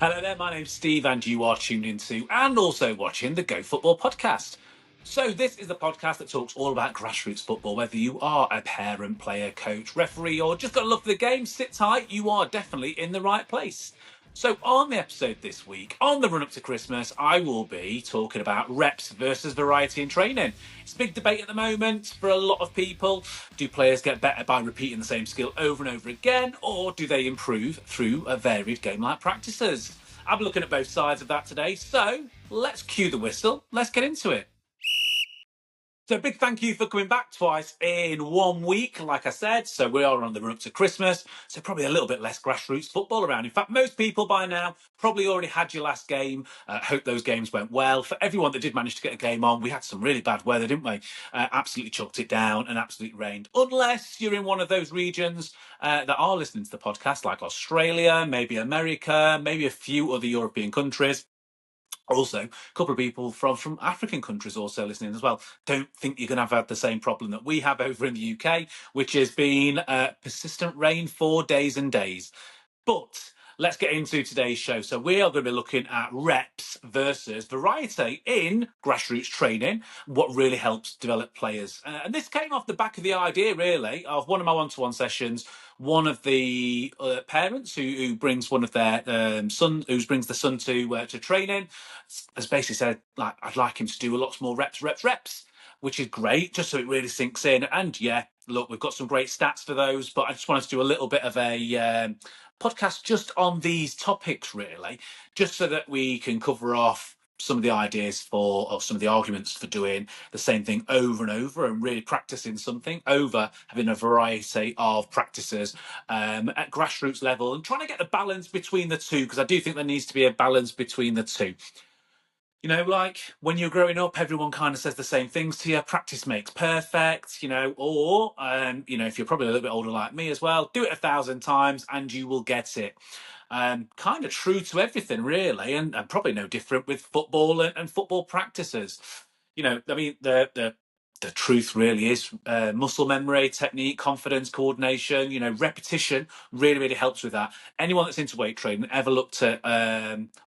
Hello there, my name's Steve, and you are tuned into and also watching the Go Football podcast. So, this is the podcast that talks all about grassroots football. Whether you are a parent, player, coach, referee, or just got a love for the game, sit tight, you are definitely in the right place. So, on the episode this week, on the run up to Christmas, I will be talking about reps versus variety in training. It's a big debate at the moment for a lot of people. Do players get better by repeating the same skill over and over again, or do they improve through a varied game-like practices? I'm looking at both sides of that today, so let's cue the whistle. Let's get into it. So, big thank you for coming back twice in 1 week, like I said. So, we are on the run up to Christmas. So, probably a little bit less grassroots football around. In fact, most people by now probably already had your last game. Hope those games went well. For everyone that did manage to get a game on, we had some really bad weather, didn't we? Absolutely chucked it down and absolutely rained. Unless you're in one of those regions that are listening to the podcast, like Australia, maybe America, maybe a few other European countries. Also, a couple of people from African countries also listening as well. Don't think you're going to have had the same problem that we have over in the UK, which has been persistent rain for days and days. But let's get into today's show. So we are going to be looking at reps versus variety in grassroots training, what really helps develop players. And this came off the back of the idea, really, of one of my one-to-one sessions. One of the parents who brings one of their son, who brings the son to training, has basically said, like, I'd like him to do lots more reps, which is great, just so it really sinks in. And yeah, look, we've got some great stats for those, but I just wanted to do a little bit of a podcast just on these topics, really, just so that we can cover off some of the ideas for, or some of the arguments for doing the same thing over and over and really practicing something over having a variety of practices at grassroots level and trying to get the balance between the two, because I do think there needs to be a balance between the two. You know, like when you're growing up, everyone kind of says the same things to you. Practice makes perfect, or, if you're probably a little bit older like me as well, do it 1,000 times and you will get it. Kind of true to everything, really, and probably no different with football and football practices. The truth really is muscle memory, technique, confidence, coordination. Repetition really, really helps with that. Anyone that's into weight training ever looked at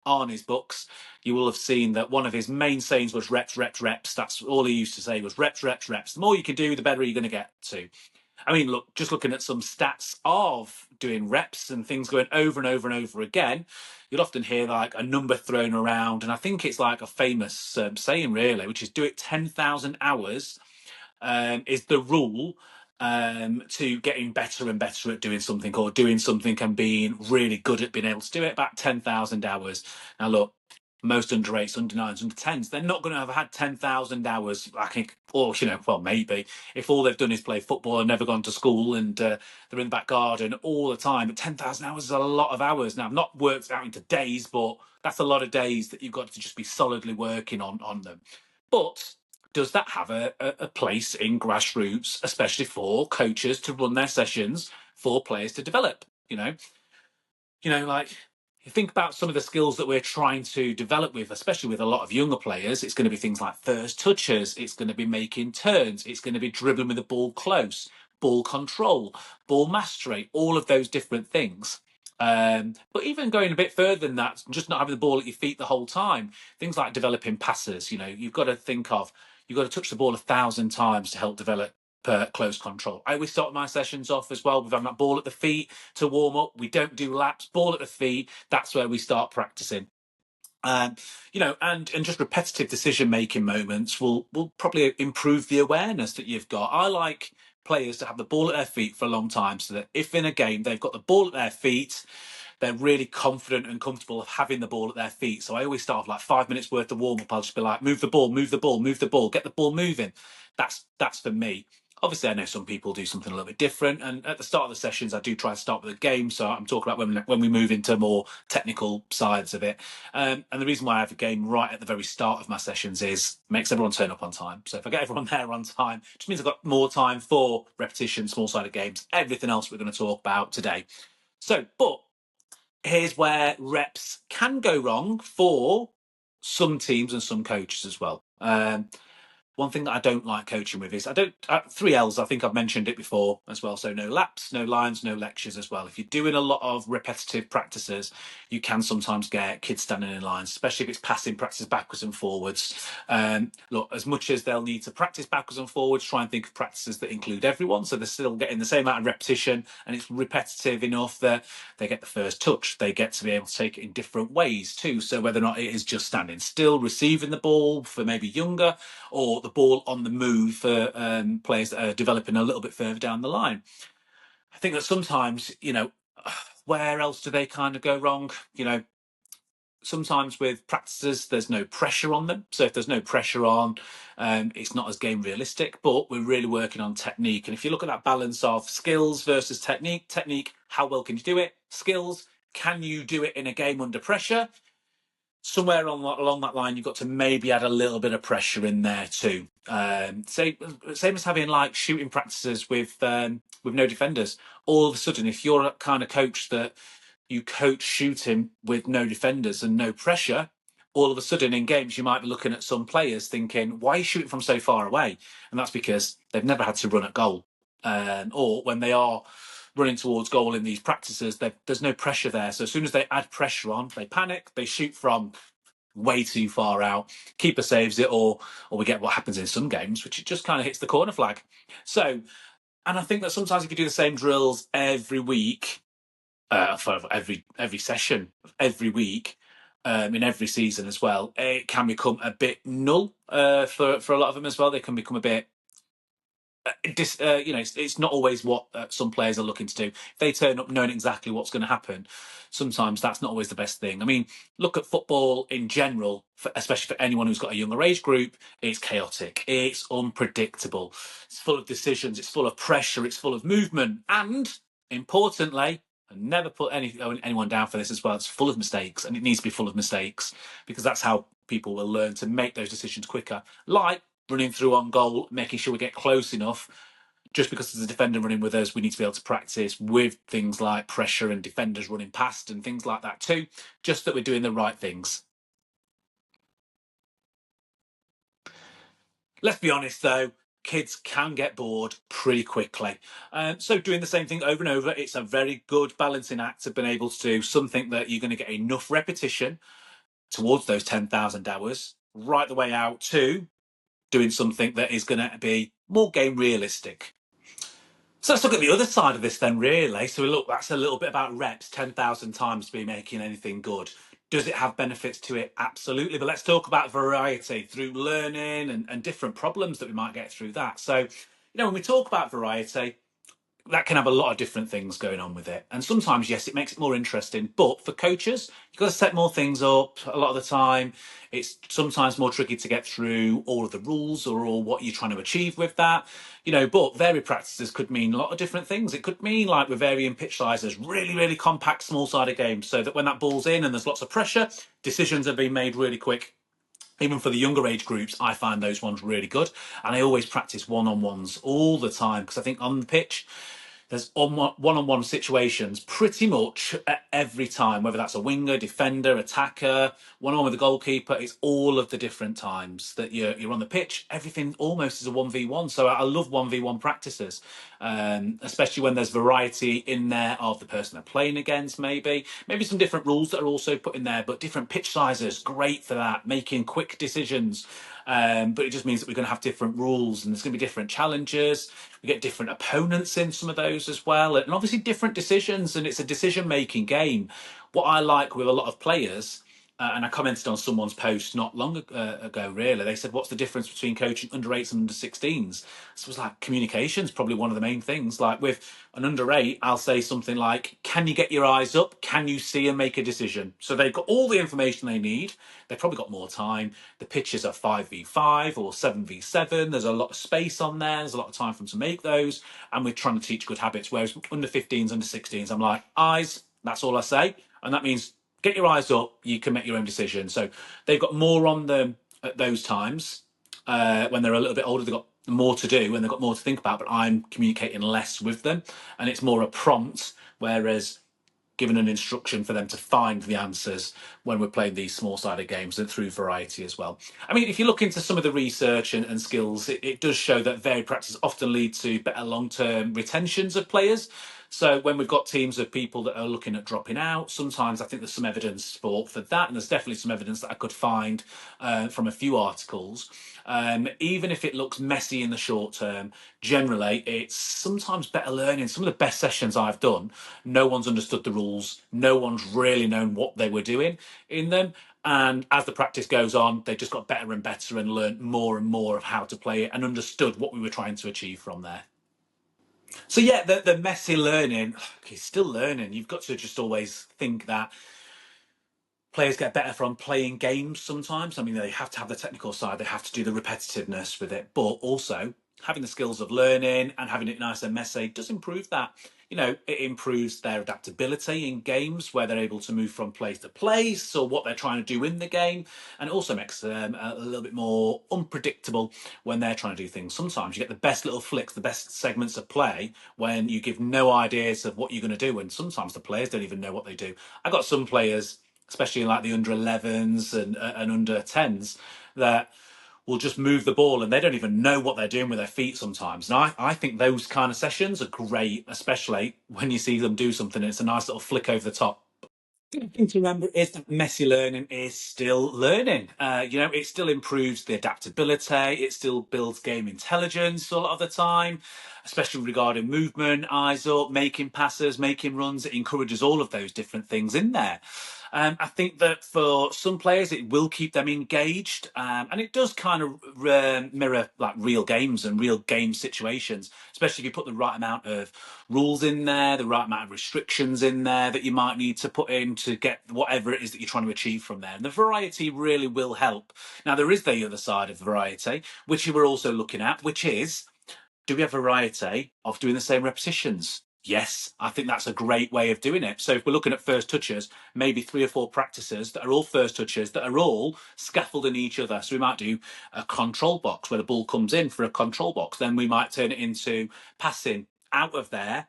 Arnie's books, you will have seen that one of his main sayings was reps, reps, reps. That's all he used to say was reps, reps, reps. The more you can do, the better you're going to get to. I mean, look, just looking at some stats of doing reps and things going over and over and over again, you'll often hear like a number thrown around. And I think it's like a famous saying, really, which is do it 10,000 hours is the rule to getting better and better at doing something, or doing something and being really good at being able to do it, about 10,000 hours. Now, look, most under 8s, under 9s, under 10s, they're not going to have had 10,000 hours, I think, or, well, maybe, if all they've done is play football and never gone to school and they're in the back garden all the time. But 10,000 hours is a lot of hours. Now, I've not worked out into days, but that's a lot of days that you've got to just be solidly working on them. But does that have a place in grassroots, especially for coaches to run their sessions for players to develop? Like you think about some of the skills that we're trying to develop with, especially with a lot of younger players. It's going to be things like first touches. It's going to be making turns. It's going to be dribbling with the ball close, ball control, ball mastery, all of those different things. But even going a bit further than that, just not having the ball at your feet the whole time, things like developing passes. You've got to you've got to touch the ball 1,000 times to help develop close control. I always start my sessions off as well with having that ball at the feet to warm up. We don't do laps, ball at the feet. That's where we start practicing. And just repetitive decision making moments will probably improve the awareness that you've got. I like players to have the ball at their feet for a long time, so that if in a game they've got the ball at their feet, they're really confident and comfortable of having the ball at their feet. So I always start with like 5 minutes worth of warm up. I'll just be like, move the ball, move the ball, move the ball, get the ball moving. That's for me. Obviously, I know some people do something a little bit different. And at the start of the sessions, I do try to start with a game. So I'm talking about when we move into more technical sides of it. And the reason why I have a game right at the very start of my sessions is makes everyone turn up on time. So if I get everyone there on time, it just means I've got more time for repetition, small-sided games, everything else we're going to talk about today. But here's where reps can go wrong for some teams and some coaches as well. one thing that I don't like coaching with is I don't 3 L's. I think I've mentioned it before as well. So no laps, no lines, no lectures as well. If you're doing a lot of repetitive practices, you can sometimes get kids standing in lines, especially if it's passing practices backwards and forwards. Look, as much as they'll need to practice backwards and forwards, try and think of practices that include everyone, so they're still getting the same amount of repetition, and it's repetitive enough that they get the first touch. They get to be able to take it in different ways too. So whether or not it is just standing still, receiving the ball for maybe younger, or the ball on the move for players that are developing a little bit further down the line. I think that sometimes, where else do they kind of go wrong? Sometimes with practices, there's no pressure on them. So if there's no pressure on, it's not as game realistic, but we're really working on technique. And if you look at that balance of skills versus technique, how well can you do it? Skills, can you do it in a game under pressure? Somewhere along that line, you've got to maybe add a little bit of pressure in there too. Same as having like shooting practices with no defenders. All of a sudden, if you're a kind of coach that you coach shooting with no defenders and no pressure, all of a sudden in games you might be looking at some players thinking, why are you shooting from so far away? And that's because they've never had to run at goal. Or when they are running towards goal in these practices, there's no pressure there. So as soon as they add pressure on, they panic, they shoot from way too far out, keeper saves it, or we get what happens in some games, which it just kind of hits the corner flag. So, and I think that sometimes if you do the same drills every week, for every session, every week, in every season as well, it can become a bit null for a lot of them as well. They can become a bit it's not always what some players are looking to do. If they turn up knowing exactly what's going to happen, sometimes that's not always the best thing. I mean, look at football in general, especially for anyone who's got a younger age group. It's chaotic, it's unpredictable, it's full of decisions, it's full of pressure, it's full of movement, and importantly, and never put anyone down for this as well, it's full of mistakes, and it needs to be full of mistakes, because that's how people will learn to make those decisions quicker. Like running through on goal, making sure we get close enough. Just because there's a defender running with us, we need to be able to practice with things like pressure and defenders running past and things like that too, just that we're doing the right things. Let's be honest though, kids can get bored pretty quickly. So doing the same thing over and over, it's a very good balancing act of being able to do something that you're going to get enough repetition towards those 10,000 hours, right the way out to doing something that is going to be more game realistic. So let's look at the other side of this then, really. So look, that's a little bit about reps, 10,000 times to be making anything good. Does it have benefits to it? Absolutely. But let's talk about variety through learning and different problems that we might get through that. So, when we talk about variety, that can have a lot of different things going on with it. And sometimes, yes, it makes it more interesting. But for coaches, you've got to set more things up a lot of the time. It's sometimes more tricky to get through all of the rules or all what you're trying to achieve with that. But varied practices could mean a lot of different things. It could mean like we're varying pitch sizes, really, really compact, small-sided games, so that when that ball's in and there's lots of pressure, decisions are being made really quick. Even for the younger age groups, I find those ones really good. And I always practice one-on-ones all the time, because I think on the pitch, there's one-on-one situations pretty much at every time, whether that's a winger, defender, attacker, one-on-one with the goalkeeper. It's all of the different times that you're on the pitch. Everything almost is a 1v1. So I love 1v1 practices, especially when there's variety in there of the person they're playing against, maybe some different rules that are also put in there, but different pitch sizes, great for that, making quick decisions. But it just means that we're going to have different rules, and there's going to be different challenges. We get different opponents in some of those as well, and obviously different decisions, and it's a decision-making game. What I like with a lot of players, and I commented on someone's post not long ago, really, they said, what's the difference between coaching under 8s and under 16s? So it was like, communication's probably one of the main things. Like with an under 8, I'll say something like, can you get your eyes up? Can you see and make a decision? So they've got all the information they need. They've probably got more time. The pitches are 5v5 or 7v7. There's a lot of space on there. There's a lot of time for them to make those. And we're trying to teach good habits. Whereas under 15s, under 16s, I'm like, eyes, that's all I say. And that means get your eyes up, you can make your own decision. So they've got more on them at those times. When they're a little bit older, they've got more to do and they've got more to think about, but I'm communicating less with them. And it's more a prompt, whereas given an instruction for them to find the answers when we're playing these small-sided games, and through variety as well. I mean, if you look into some of the research and skills, it does show that varied practice often lead to better long-term retentions of players. So when we've got teams of people that are looking at dropping out, sometimes I think there's some evidence for that, and there's definitely some evidence that I could find from a few articles. Even if it looks messy in the short term, generally it's sometimes better learning. Some of the best sessions I've done, no one's understood the rules, no one's really known what they were doing in them. And as the practice goes on, they just got better and better and learned more and more of how to play it and understood what we were trying to achieve from there. So yeah, the messy learning, okay, still learning. You've got to just always think that players get better from playing games sometimes. I mean, they have to have the technical side, they have to do the repetitiveness with it, but also having the skills of learning and having it nice and messy does improve that. You know, it improves their adaptability in games where they're able to move from place to place or what they're trying to do in the game, and it also makes them a little bit more unpredictable when they're trying to do things. Sometimes you get the best little flicks, the best segments of play when you give no ideas of what you're going to do, and sometimes the players don't even know what they do. I got some players, especially in like the under 11s and under 10s, that will just move the ball and they don't even know what they're doing with their feet sometimes. And I think those kind of sessions are great, especially when you see them do something and it's a nice little flick over the top. The thing to remember is that messy learning is still learning. You know, it still improves the adaptability. It still builds game intelligence a lot of the time, especially regarding movement, eyes up, making passes, making runs. It encourages all of those different things in there. I think that for some players, it will keep them engaged, and it does kind of mirror like real games and real game situations, especially if you put the right amount of rules in there, the right amount of restrictions in there that you might need to put in to get whatever it is that you're trying to achieve from there. And the variety really will help. Now, there is the other side of variety, which you were also looking at, which is, do we have variety of doing the same repetitions? Yes, I think that's a great way of doing it. So if we're looking at first touches, maybe 3 or 4 practices that are all first touches that are all scaffolding each other. So we might do a control box where the ball comes in for a control box. Then we might turn it into passing out of there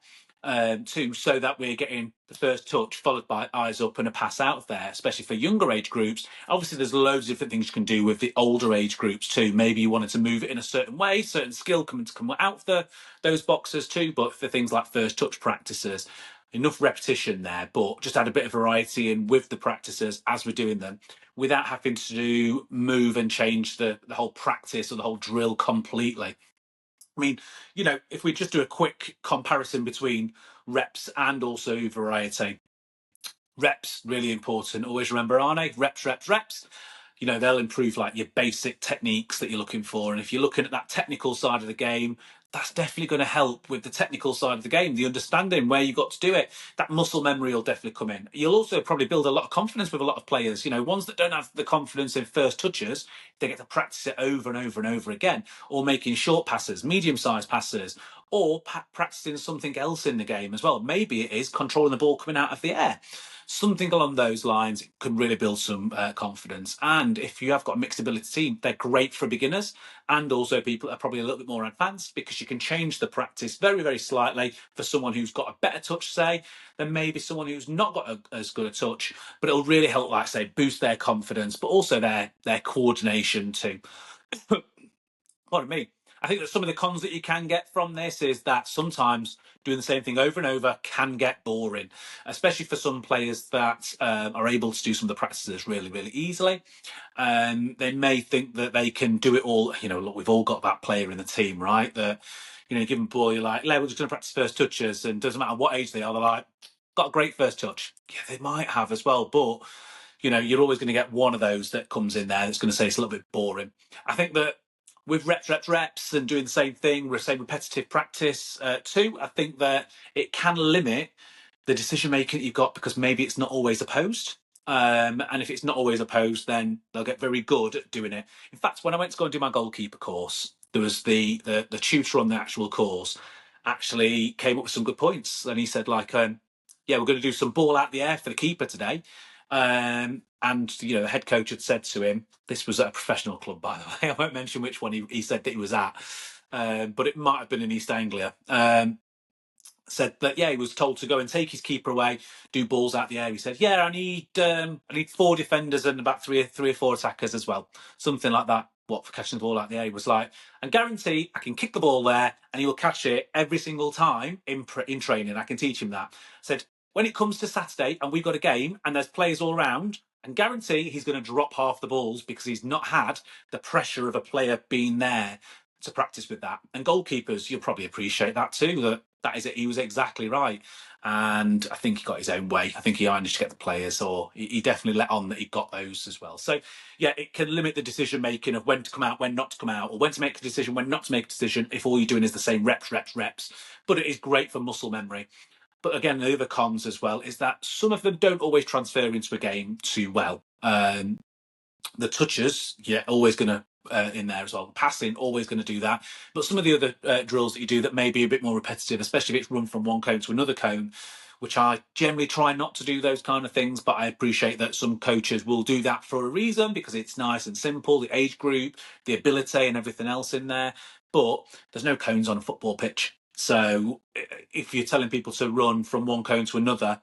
too, so that we're getting the first touch followed by eyes up and a pass out of there, especially for younger age groups. Obviously, there's loads of different things you can do with the older age groups too. Maybe you wanted to move it in a certain way, certain skill coming to come out of those boxes too. But for things like first touch practices, enough repetition there, but just add a bit of variety in with the practices as we're doing them without having to move and change the whole practice or the whole drill completely. I mean, you know, if we just do a quick comparison between reps and also variety, reps really important. Always remember, Arne, reps, reps, reps. You know, they'll improve like your basic techniques that you're looking for. And if you're looking at that technical side of the game, that's definitely going to help with the technical side of the game, the understanding where you've got to do it. That muscle memory will definitely come in. You'll also probably build a lot of confidence with a lot of players. You know, ones that don't have the confidence in first touches, they get to practice it over and over and over again, or making short passes, medium-sized passes, or practicing something else in the game as well. Maybe it is controlling the ball coming out of the air. Something along those lines can really build some confidence. And if you have got a mixed ability team, they're great for beginners and also people that are probably a little bit more advanced, because you can change the practice very, very slightly for someone who's got a better touch, say, than maybe someone who's not got as good a touch. But it'll really help, like I say, boost their confidence, but also their coordination too. Pardon me. I think that some of the cons that you can get from this is that sometimes doing the same thing over and over can get boring, especially for some players that are able to do some of the practices really, really easily. They may think that they can do it all. You know, look, we've all got that player in the team, right? That, you know, you give them a ball, you're like, we're just going to practice first touches, and doesn't matter what age they are, they're like, got a great first touch. Yeah, they might have as well, but you know, you're always going to get one of those that comes in there that's going to say it's a little bit boring. I think that with reps, reps, reps, and doing the same thing, we're saying repetitive practice too, I think that it can limit the decision making that you've got, because maybe it's not always opposed. And if it's not always opposed, then they'll get very good at doing it. In fact, when I went to go and do my goalkeeper course, there was the tutor on the actual course actually came up with some good points. And he said, like, yeah, we're going to do some ball out the air for the keeper today. And you know, the head coach had said to him, this was at a professional club, by the way, I won't mention which one he said that he was at, but it might have been in East Anglia. said that he was told to go and take his keeper away, do balls out the air. He said, I need 4 defenders and about three or 4 attackers as well, something like that. What, for catching the ball out the air? He was like, and guarantee I can kick the ball there and he will catch it every single time in training. I can teach him that. Said, when it comes to Saturday and we've got a game and there's players all around, and guarantee he's going to drop half the balls because he's not had the pressure of a player being there to practice with that. And goalkeepers, you'll probably appreciate that too, that is it. He was exactly right. And I think he got his own way. I think he managed to get the players, or he definitely let on that he got those as well. So, it can limit the decision making of when to come out, when not to come out, or when to make a decision, when not to make a decision, if all you're doing is the same reps. But it is great for muscle memory. But again, the other cons as well is that some of them don't always transfer into a game too well. The touches, always going to in there as well. Passing, always going to do that. But some of the other drills that you do that may be a bit more repetitive, especially if it's run from one cone to another cone, which I generally try not to do those kind of things, but I appreciate that some coaches will do that for a reason, because it's nice and simple, the age group, the ability and everything else in there. But there's no cones on a football pitch. So if you're telling people to run from one cone to another,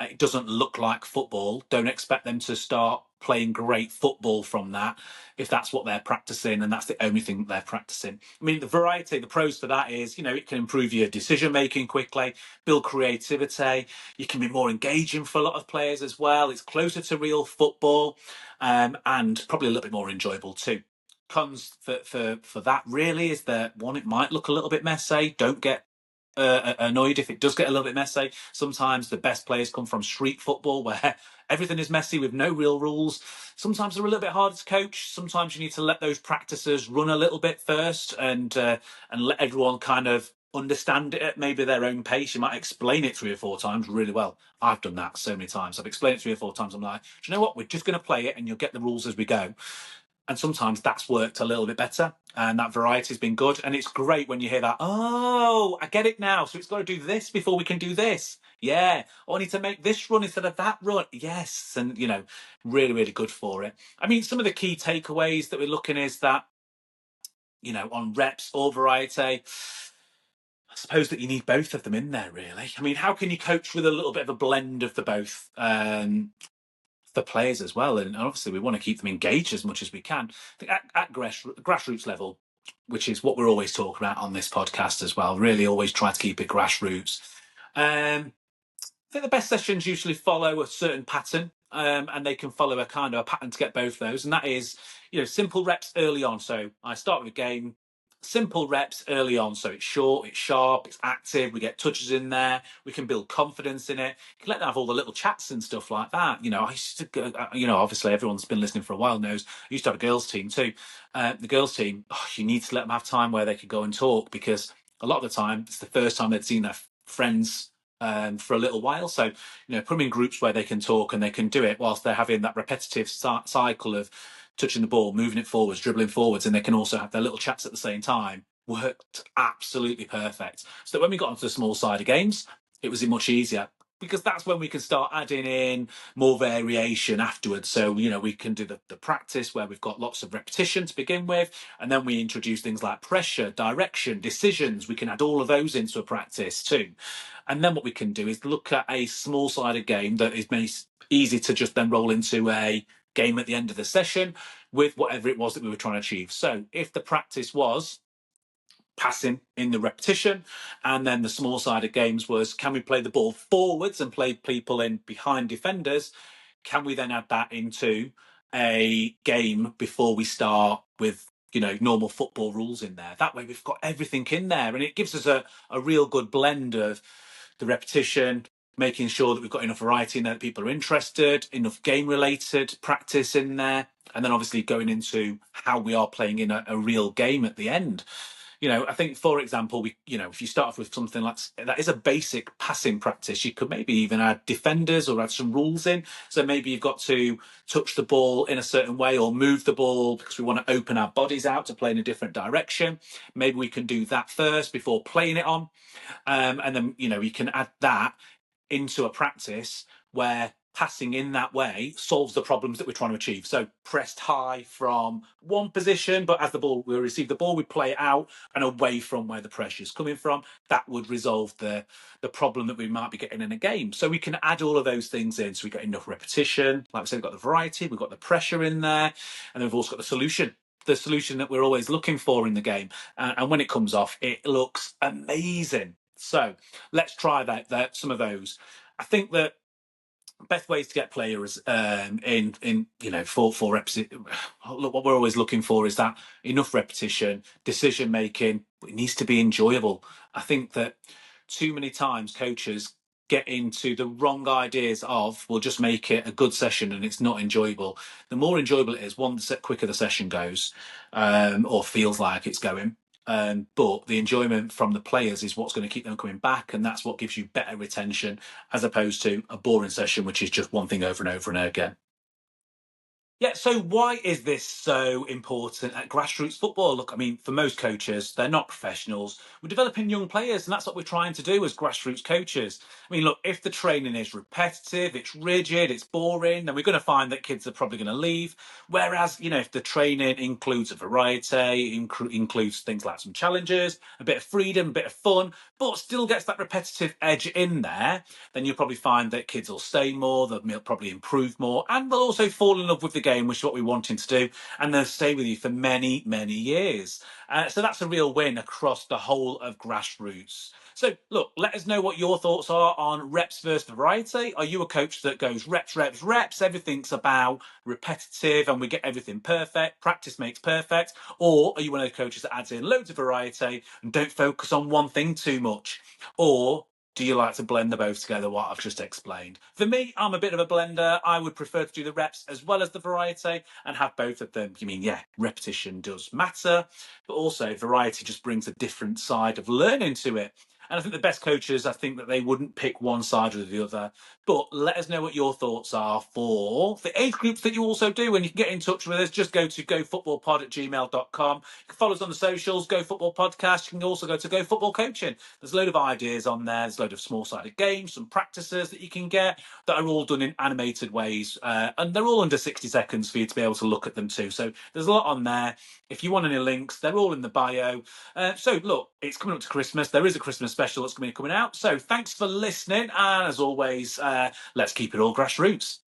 it doesn't look like football. Don't expect them to start playing great football from that if that's what they're practicing and that's the only thing that they're practicing. I mean, the variety, the pros for that is, it can improve your decision making quickly, build creativity. You can be more engaging for a lot of players as well. It's closer to real football, and probably a little bit more enjoyable too. Cons for that really is that, one, it might look a little bit messy. Don't get annoyed if it does get a little bit messy. Sometimes the best players come from street football where everything is messy with no real rules. Sometimes they're a little bit harder to coach. Sometimes you need to let those practices run a little bit first and let everyone kind of understand it at maybe their own pace. You might explain it 3 or 4 times really well. I've done that so many times. I've explained it 3 or 4 times. I'm like, do you know what? We're just going to play it and you'll get the rules as we go. And sometimes that's worked a little bit better, and that variety has been good. And it's great when you hear that, oh, I get it now. So it's got to do this before we can do this. Yeah. Oh, I need to make this run instead of that run. Yes. And, really, really good for it. I mean, some of the key takeaways that we're looking is that, on reps or variety, I suppose that you need both of them in there, really. I mean, how can you coach with a little bit of a blend of the both? For players as well, and obviously we want to keep them engaged as much as we can. I think at grassroots level, which is what we're always talking about on this podcast as well, really always try to keep it grassroots. I think the best sessions usually follow a certain pattern, and they can follow a kind of a pattern to get both those, and that is, simple reps early on. So I start with a game, simple reps early on, so it's short, it's sharp, it's active, we get touches in there, we can build confidence in it, you can let them have all the little chats and stuff like that. I used to go, obviously everyone's been listening for a while knows I used to have a girls team too. The girls team, you need to let them have time where they could go and talk, because a lot of the time it's the first time they'd seen their friends for a little while. So, put them in groups where they can talk and they can do it whilst they're having that repetitive cycle of touching the ball, moving it forwards, dribbling forwards, and they can also have their little chats at the same time. Worked absolutely perfect. So that when we got onto the small side of games, it was much easier, because that's when we can start adding in more variation afterwards. So, we can do the practice where we've got lots of repetition to begin with, and then we introduce things like pressure, direction, decisions. We can add all of those into a practice too. And then what we can do is look at a small-sided game that is easy to just then roll into a game at the end of the session with whatever it was that we were trying to achieve. So if the practice was passing in the repetition, and then the small-sided games was, can we play the ball forwards and play people in behind defenders? Can we then add that into a game before we start with normal football rules in there? That way we've got everything in there, and it gives us a real good blend of the repetition, making sure that we've got enough variety in there that people are interested, enough game-related practice in there, and then obviously going into how we are playing in a real game at the end. I think, for example, if you start off with something like that is a basic passing practice, you could maybe even add defenders or add some rules in. So maybe you've got to touch the ball in a certain way or move the ball because we want to open our bodies out to play in a different direction. Maybe we can do that first before playing it on. And then, you can add that into a practice where passing in that way solves the problems that we're trying to achieve. So pressed high from one position, but as we receive the ball, we play it out and away from where the pressure is coming from. That would resolve the problem that we might be getting in a game. So we can add all of those things in. So we get enough repetition. Like I said, we've got the variety, we've got the pressure in there, and then we've also got the solution. The solution that we're always looking for in the game. And when it comes off, it looks amazing. So let's try some of those. I think that best ways to get players in for repetition. Look, what we're always looking for is that enough repetition, decision making. It needs to be enjoyable. I think that too many times coaches get into the wrong ideas of we'll just make it a good session and it's not enjoyable. The more enjoyable it is, one, the quicker the session goes, or feels like it's going. But the enjoyment from the players is what's going to keep them coming back, and that's what gives you better retention as opposed to a boring session, which is just one thing over and over and over again. Yeah, so why is this so important at grassroots football? Look, I mean, for most coaches, they're not professionals. We're developing young players, and that's what we're trying to do as grassroots coaches. I mean, look, if the training is repetitive, it's rigid, it's boring, then we're going to find that kids are probably going to leave. Whereas, if the training includes a variety, includes things like some challenges, a bit of freedom, a bit of fun, but still gets that repetitive edge in there, then you'll probably find that kids will stay more, they'll probably improve more, and they'll also fall in love with the game, which is what we want him to do, and they'll stay with you for many, many years. So that's a real win across the whole of grassroots. So look, let us know what your thoughts are on reps versus variety. Are you a coach that goes reps, reps, reps, everything's about repetitive and we get everything perfect, practice makes perfect? Or are you one of those coaches that adds in loads of variety and don't focus on one thing too much? Or do you like to blend them both together, what I've just explained? For me, I'm a bit of a blender. I would prefer to do the reps as well as the variety and have both of them. I mean, yeah, repetition does matter, but also variety just brings a different side of learning to it. And I think the best coaches, I think that they wouldn't pick one side or the other. But let us know what your thoughts are for the age groups that you also do. And you can get in touch with us. Just go to gofootballpod@gmail.com. You can follow us on the socials, Go Football Podcast. You can also go to Go Football Coaching. There's a load of ideas on there. There's a load of small-sided games, some practices that you can get that are all done in animated ways. And they're all under 60 seconds for you to be able to look at them too. So there's a lot on there. If you want any links, they're all in the bio. So look, it's coming up to Christmas. There is a Christmas special that's going to be coming out. So thanks for listening. And as always, let's keep it all grassroots.